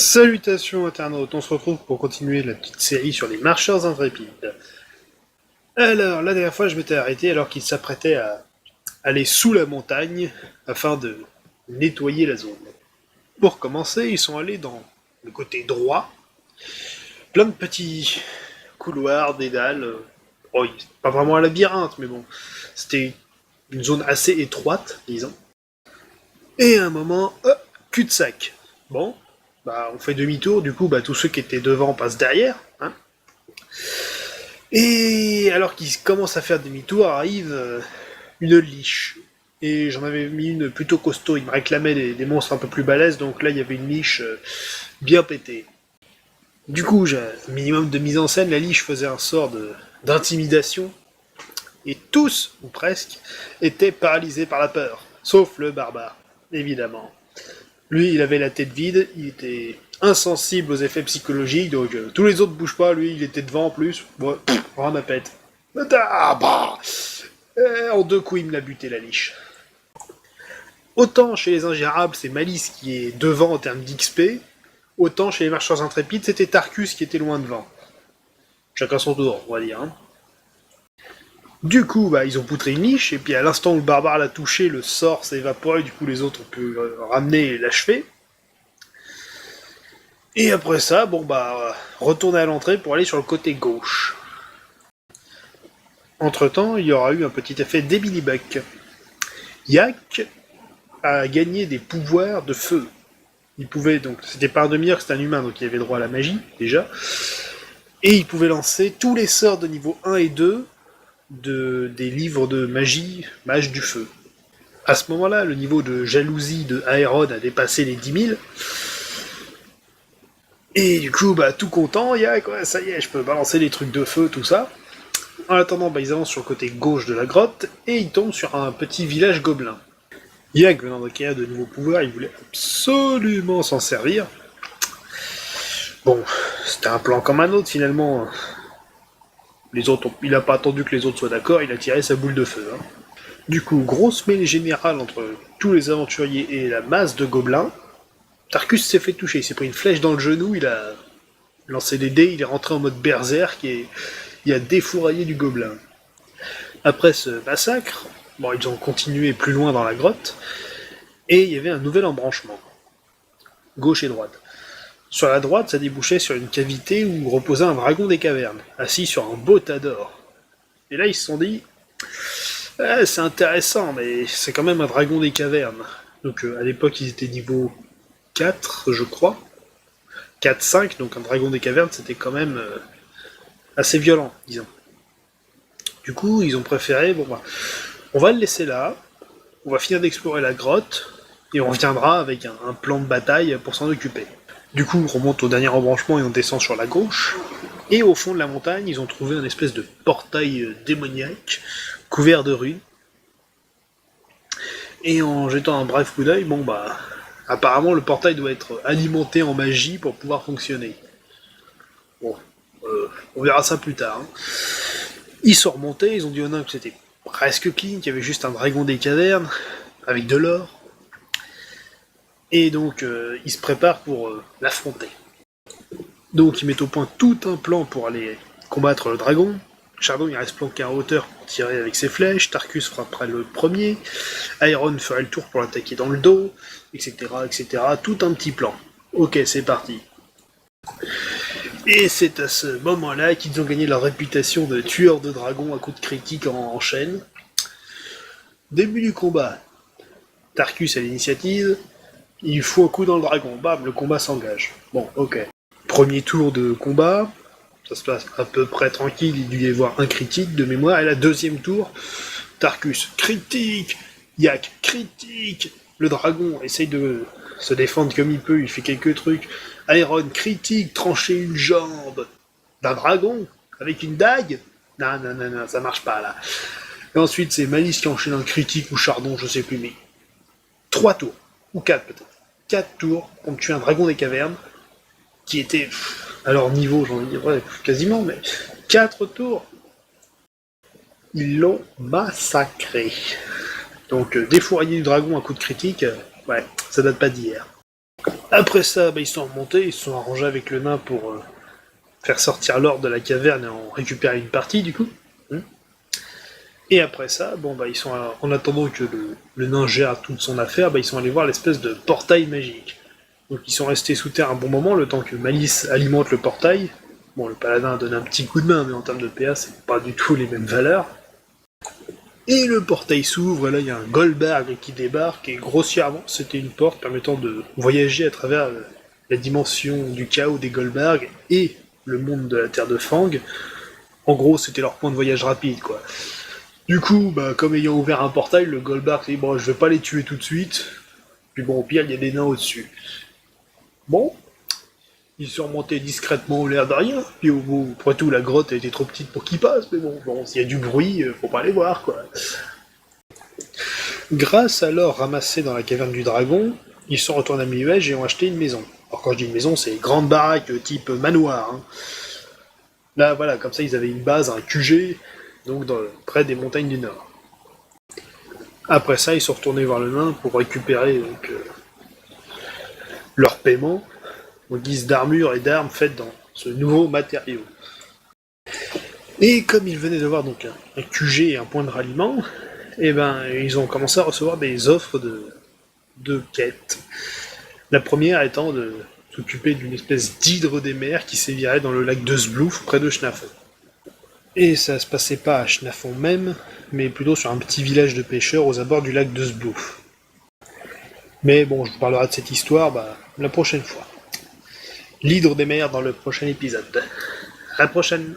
Salutations internautes, on se retrouve pour continuer la petite série sur les marcheurs intrépides. Alors, la dernière fois je m'étais arrêté alors qu'ils s'apprêtaient à aller sous la montagne afin de nettoyer la zone. Pour commencer, ils sont allés dans le côté droit, plein de petits couloirs, dédales. Oh, pas vraiment un labyrinthe, mais bon, c'était une zone assez étroite, disons. Et à un moment, hop, cul-de-sac. Bon, on fait demi-tour, du coup, tous ceux qui étaient devant passent derrière. Hein. Et alors qu'ils commencent à faire demi-tour, arrive une liche. Et j'en avais mis une plutôt costaud, il me réclamait des monstres un peu plus balèzes, donc là il y avait une liche bien pétée. Du coup, j'ai un minimum de mise en scène, la liche faisait un sort d'intimidation, et tous, ou presque, étaient paralysés par la peur, sauf le barbare, évidemment. Lui, il avait la tête vide, il était insensible aux effets psychologiques, donc tous les autres bougent pas, lui, il était devant en plus. Ouais, rien à pète. En 2 coups, il me l'a buté, la liche. Autant chez les ingérables, c'est Malice qui est devant en termes d'XP, autant chez les marcheurs intrépides, c'était Tarkus qui était loin devant. Chacun son tour, on va dire. Hein. Du coup, ils ont poutré une niche, et puis à l'instant où le barbare l'a touché, le sort s'est évaporé, du coup les autres ont pu ramener et l'achever. Et après ça, retourner à l'entrée pour aller sur le côté gauche. Entre-temps, il y aura eu un petit effet d'Emily Buck. Yak a gagné des pouvoirs de feu. Il pouvait, donc, c'était pas un demi-heure, c'était un humain, donc il avait droit à la magie, déjà. Et il pouvait lancer tous les sorts de niveau 1 et 2 des livres de magie, mage du feu. À ce moment-là, le niveau de jalousie de Aeron a dépassé les 10 000. Et du coup, tout content, Yak, ouais, ça y est, je peux balancer des trucs de feu, tout ça. En attendant, ils avancent sur le côté gauche de la grotte, et ils tombent sur un petit village gobelin. Yak, venant d'acquérir de nouveaux pouvoirs, il voulait absolument s'en servir. Bon, c'était un plan comme un autre, finalement. Les autres, il n'a pas attendu que les autres soient d'accord, il a tiré sa boule de feu. Hein. Du coup, grosse mêlée générale entre tous les aventuriers et la masse de gobelins. Tarkus s'est fait toucher, il s'est pris une flèche dans le genou, il a lancé des dés, il est rentré en mode berserk et il a défouraillé du gobelin. Après ce massacre, ils ont continué plus loin dans la grotte, et il y avait un nouvel embranchement. Gauche et droite. Sur la droite, ça débouchait sur une cavité où reposait un dragon des cavernes, assis sur un beau tas d'or. Et là, ils se sont dit, c'est intéressant, mais c'est quand même un dragon des cavernes. Donc à l'époque, ils étaient niveau 4, je crois. 4-5, donc un dragon des cavernes, c'était quand même assez violent, disons. Du coup, ils ont préféré, on va le laisser là, on va finir d'explorer la grotte, et on reviendra avec un plan de bataille pour s'en occuper. Du coup, on remonte au dernier embranchement et on descend sur la gauche, et au fond de la montagne, ils ont trouvé un espèce de portail démoniaque, couvert de runes. Et en jetant un bref coup d'œil, apparemment le portail doit être alimenté en magie pour pouvoir fonctionner. Bon, on verra ça plus tard. Hein. Ils sont remontés, ils ont dit au nain que c'était presque clean, qu'il y avait juste un dragon des cavernes, avec de l'or. Et donc, ils se préparent pour l'affronter. Donc, ils mettent au point tout un plan pour aller combattre le dragon. Chardon, il reste planqué en hauteur pour tirer avec ses flèches. Tarkus frappera le premier. Aeron ferait le tour pour l'attaquer dans le dos, etc., etc. Tout un petit plan. Ok, c'est parti. Et c'est à ce moment-là qu'ils ont gagné leur réputation de tueurs de dragons à coups de critique en chaîne. Début du combat. Tarkus a l'initiative. Il faut un coup dans le dragon. Bam, le combat s'engage. Bon, ok. Premier tour de combat. Ça se passe à peu près tranquille. Il devait y avoir un critique de mémoire. Et la deuxième tour, Tarkus, critique. Yak, critique. Le dragon essaye de se défendre comme il peut. Il fait quelques trucs. Aeron, critique, trancher une jambe d'un dragon avec une dague. Non, ça marche pas là. Et ensuite, c'est Malice qui enchaîne un critique ou Chardon, je sais plus, mais 3 tours. Ou 4 peut-être. 4 tours pour tuer un dragon des cavernes, qui était à leur niveau, j'ai envie de dire, ouais, quasiment, mais 4 tours. Ils l'ont massacré. Donc, défourailler du dragon à coup de critique, ouais, ça date pas d'hier. Après ça, ils sont remontés, ils se sont arrangés avec le nain pour faire sortir l'or de la caverne et en récupérer une partie du coup. Et après ça, ils sont en attendant que le nain gère toute son affaire, ils sont allés voir l'espèce de portail magique. Donc ils sont restés sous terre un bon moment, le temps que Malice alimente le portail. Bon, le paladin a donné un petit coup de main, mais en termes de PA, c'est pas du tout les mêmes valeurs. Et le portail s'ouvre, et là il y a un Goldberg qui débarque, et grossièrement, c'était une porte permettant de voyager à travers la dimension du chaos des Goldberg et le monde de la Terre de Fang. En gros, c'était leur point de voyage rapide, quoi. Du coup, comme ayant ouvert un portail, le Goldberg dit bon, je vais pas les tuer tout de suite. Puis bon, au pire, il y a des nains au-dessus. Bon, ils sont remontés discrètement au l'air de rien. Puis au bout, après tout, la grotte a été trop petite pour qu'ils passent. Mais bon, s'il y a du bruit, faut pas les voir, quoi. Grâce à l'or ramassé dans la caverne du dragon, ils sont retournés à Minuage et ont acheté une maison. Alors quand je dis une maison, c'est une grande baraque type manoir. Hein. Là, voilà, comme ça, ils avaient une base, un QG, donc près des montagnes du Nord. Après ça, ils sont retournés voir le nain pour récupérer leur paiement en guise d'armure et d'armes faites dans ce nouveau matériau. Et comme ils venaient de voir donc un QG et un point de ralliement, ils ont commencé à recevoir des offres de quêtes. La première étant de s'occuper d'une espèce d'hydre des mers qui sévirait dans le lac de Sblouf près de Schnafon. Et ça se passait pas à Schnafon même, mais plutôt sur un petit village de pêcheurs aux abords du lac de Sblouf. Mais bon, je vous parlerai de cette histoire la prochaine fois. L'hydre des mers dans le prochain épisode. À la prochaine!